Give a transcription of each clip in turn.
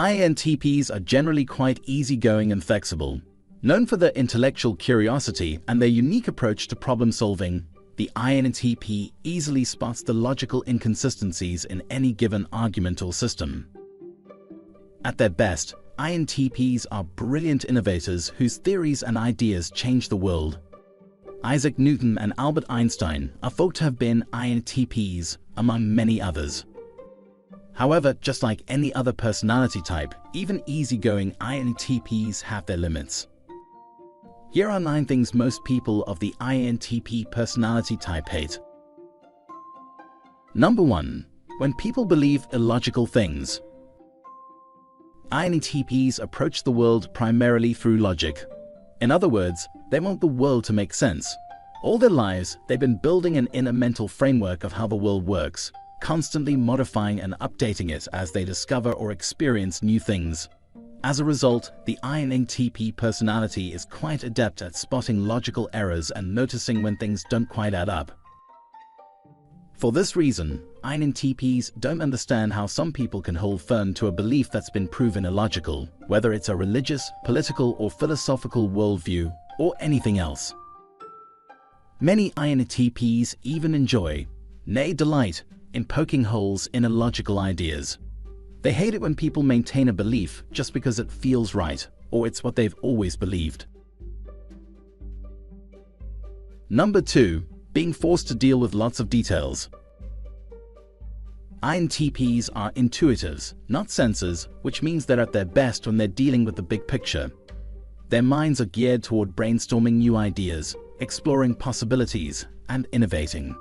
INTPs are generally quite easygoing and flexible. Known for their intellectual curiosity and their unique approach to problem solving, the INTP easily spots the logical inconsistencies in any given argument or system. At their best, INTPs are brilliant innovators whose theories and ideas change the world. Isaac Newton and Albert Einstein are thought to have been INTPs, among many others. However, just like any other personality type, even easygoing INTPs have their limits. Here are 9 things most people of the INTP personality type hate. Number 1. When people believe illogical things. INTPs approach the world primarily through logic. In other words, they want the world to make sense. All their lives, they've been building an inner mental framework of how the world works, constantly modifying and updating it as they discover or experience new things. As a result, the INTP personality is quite adept at spotting logical errors and noticing when things don't quite add up. For this reason, INTPs don't understand how some people can hold firm to a belief that's been proven illogical, whether it's a religious, political, or philosophical worldview, or anything else. Many INTPs even enjoy, nay delight, in poking holes in illogical ideas. They hate it when people maintain a belief just because it feels right, or it's what they've always believed. Number 2. Being forced to deal with lots of details. INTPs are intuitives, not sensors, which means they're at their best when they're dealing with the big picture. Their minds are geared toward brainstorming new ideas, exploring possibilities, and innovating.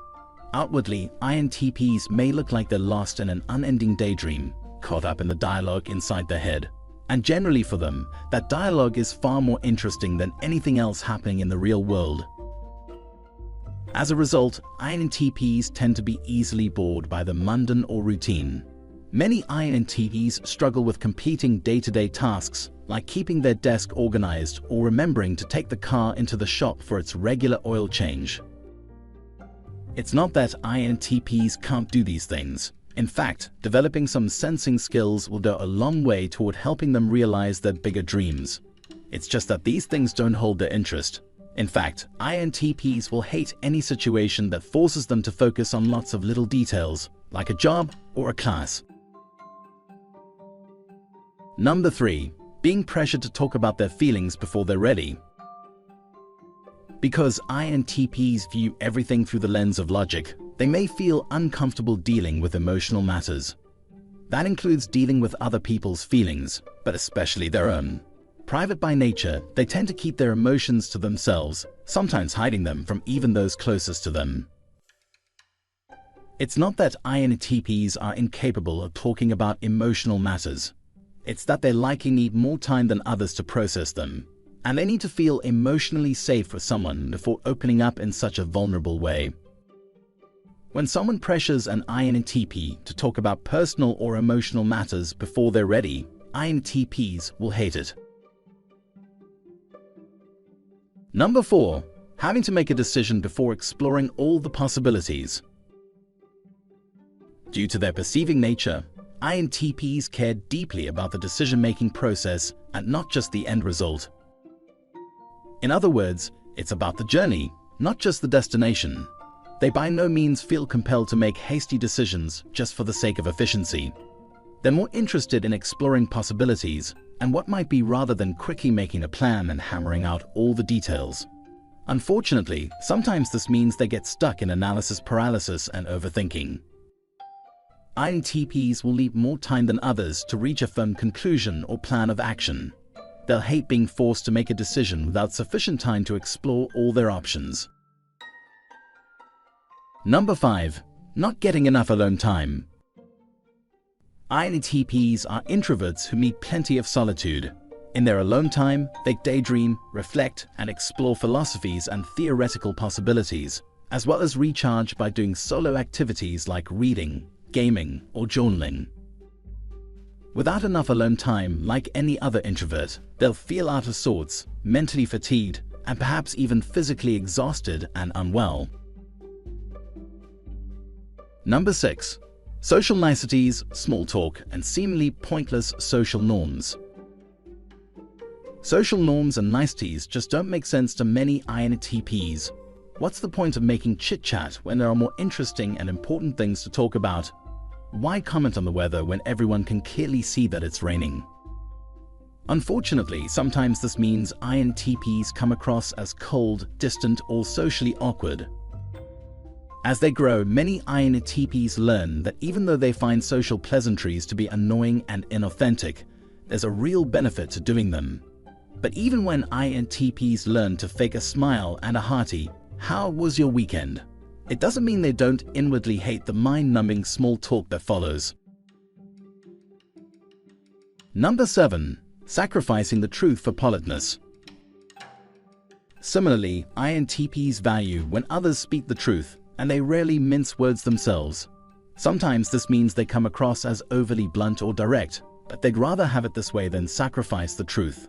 Outwardly, INTPs may look like they're lost in an unending daydream, caught up in the dialogue inside their head. And generally for them, that dialogue is far more interesting than anything else happening in the real world. As a result, INTPs tend to be easily bored by the mundane or routine. Many INTPs struggle with completing day-to-day tasks, like keeping their desk organized or remembering to take the car into the shop for its regular oil change. It's not that INTPs can't do these things. In fact, developing some sensing skills will go a long way toward helping them realize their bigger dreams. It's just that these things don't hold their interest. In fact, INTPs will hate any situation that forces them to focus on lots of little details, like a job or a class. Number 3. Being pressured to talk about their feelings before they're ready. Because INTPs view everything through the lens of logic, they may feel uncomfortable dealing with emotional matters. That includes dealing with other people's feelings, but especially their own. Private by nature, they tend to keep their emotions to themselves, sometimes hiding them from even those closest to them. It's not that INTPs are incapable of talking about emotional matters. It's that they likely need more time than others to process them, and they need to feel emotionally safe with someone before opening up in such a vulnerable way. When someone pressures an INTP to talk about personal or emotional matters before they're ready, INTPs will hate it. Number 4. Having to make a decision before exploring all the possibilities. Due to their perceiving nature, INTPs care deeply about the decision-making process and not just the end result. In other words, it's about the journey, not just the destination. They by no means feel compelled to make hasty decisions just for the sake of efficiency. They're more interested in exploring possibilities and what might be rather than quickly making a plan and hammering out all the details. Unfortunately, sometimes this means they get stuck in analysis paralysis and overthinking. INTPs will need more time than others to reach a firm conclusion or plan of action. They'll hate being forced to make a decision without sufficient time to explore all their options. Number 5. Not getting enough alone time. INTPs are introverts who need plenty of solitude. In their alone time, they daydream, reflect, and explore philosophies and theoretical possibilities, as well as recharge by doing solo activities like reading, gaming, or journaling. Without enough alone time, like any other introvert, they'll feel out of sorts, mentally fatigued, and perhaps even physically exhausted and unwell. Number 6. Social niceties, small talk, and seemingly pointless social norms. Social norms and niceties just don't make sense to many INTPs. What's the point of making chit-chat when there are more interesting and important things to talk about? Why comment on the weather when everyone can clearly see that it's raining? Unfortunately, sometimes this means INTPs come across as cold, distant, or socially awkward. As they grow, many INTPs learn that even though they find social pleasantries to be annoying and inauthentic, there's a real benefit to doing them. But even when INTPs learn to fake a smile and a hearty, "How was your weekend?" it doesn't mean they don't inwardly hate the mind-numbing small talk that follows. Number 7. Sacrificing the truth for politeness. Similarly, INTPs value when others speak the truth, and they rarely mince words themselves. Sometimes this means they come across as overly blunt or direct, but they'd rather have it this way than sacrifice the truth.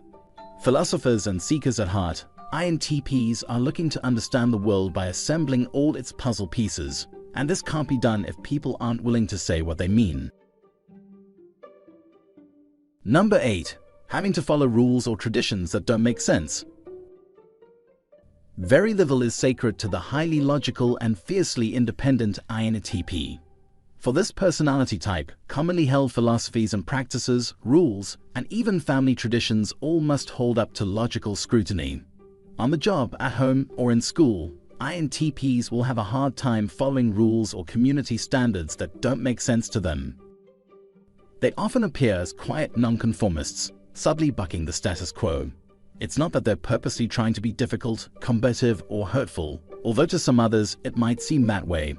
Philosophers and seekers at heart, INTPs are looking to understand the world by assembling all its puzzle pieces, and this can't be done if people aren't willing to say what they mean. Number 8. Having to follow rules or traditions that don't make sense. Very little is sacred to the highly logical and fiercely independent INTP. For this personality type, commonly held philosophies and practices, rules, and even family traditions all must hold up to logical scrutiny. On the job, at home, or in school, INTPs will have a hard time following rules or community standards that don't make sense to them. They often appear as quiet nonconformists, subtly bucking the status quo. It's not that they're purposely trying to be difficult, combative, or hurtful, although to some others it might seem that way.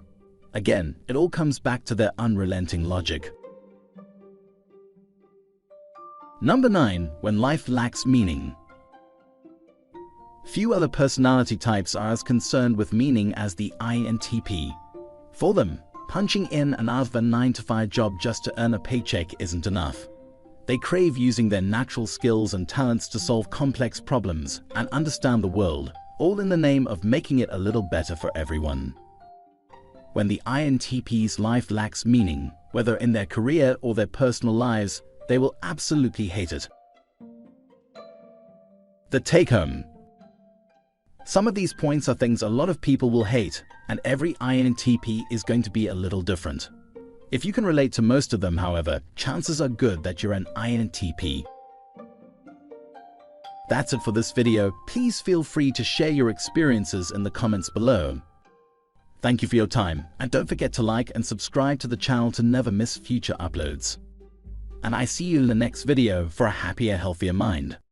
Again, it all comes back to their unrelenting logic. Number 9. When life lacks meaning. Few other personality types are as concerned with meaning as the INTP. For them, punching in and out of a 9-to-5 job just to earn a paycheck isn't enough. They crave using their natural skills and talents to solve complex problems and understand the world, all in the name of making it a little better for everyone. When the INTP's life lacks meaning, whether in their career or their personal lives, they will absolutely hate it. The take-home. Some of these points are things a lot of people will hate, and every INTP is going to be a little different. If you can relate to most of them, however, chances are good that you're an INTP. That's it for this video. Please feel free to share your experiences in the comments below. Thank you for your time, and don't forget to like and subscribe to the channel to never miss future uploads. And I see you in the next video for a happier, healthier mind.